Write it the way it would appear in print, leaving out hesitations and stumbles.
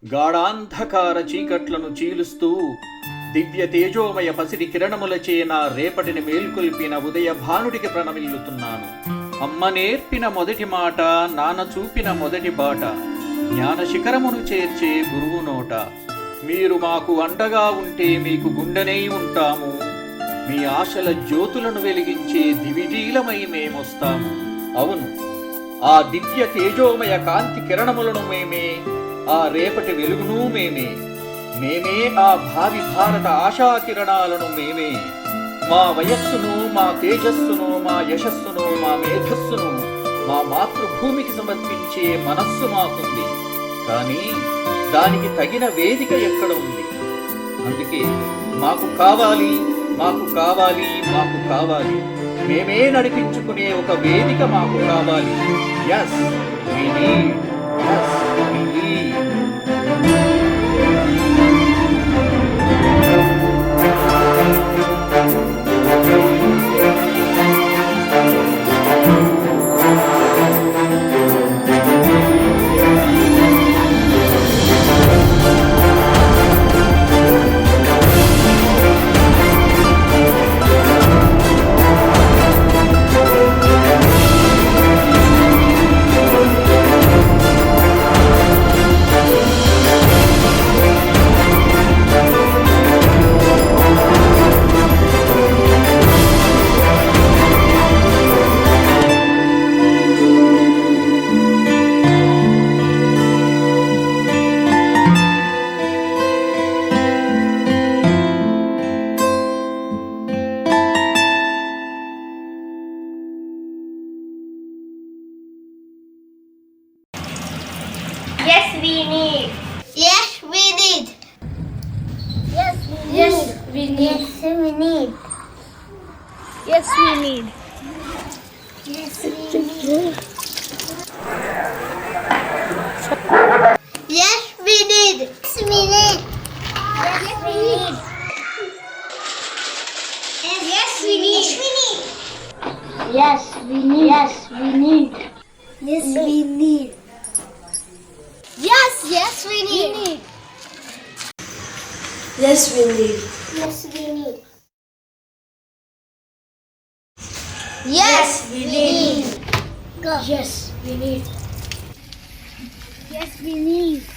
గాఢాంధకార చీకట్లను చీలుస్తూ దివ్య తేజోమయ పసిడి కిరణములచే నా రేపటిని మేల్కొల్పిన ఉదయ భానుడికి ప్రణమిల్లుతున్నాను. అమ్మ నేర్పిన మొదటి మాట, నాన్న చూపిన మొదటి బాట, జ్ఞాన శిఖరమును చేర్చే గురువు నోట. మీరు మాకు అండగా ఉంటే మీకు గుండెనై ఉంటాము. మీ ఆశల జ్యోతులను వెలిగించే దివిటీలమై మేమొస్తాము. అవును, ఆ దివ్య తేజోమయ కాంతి కిరణములను మేమే, ఆ రేపటి వెలుగును మేమే. మేమే ఆ భావి భారత ఆశా కిరణాలను మేమే. మా వయస్సును, మా తేజస్సును, మా యశస్సును, మా మేధస్సును మా మాతృభూమికి సమర్పించే మనస్సు మాకుంది. కానీ దానికి తగిన వేదిక ఎక్కడ ఉంది? అందుకే మాకు కావాలి, మాకు కావాలి, మాకు కావాలి. మేమే నడిపించుకునే ఒక వేదిక మాకు కావాలి. yes we need yes we need. Yes, we need. Yes, we need. Yes, we need. Yes, we need. Yes, we need. Yes, we need. Yes, we need. Yes, we need. Yes, we need. Yes, we need. Yes, we need. Yes, we need. Yes, yes, we need. Yes, we need. Yes, we need. Yes, we need. Go. Yes, we need. Yes, we need.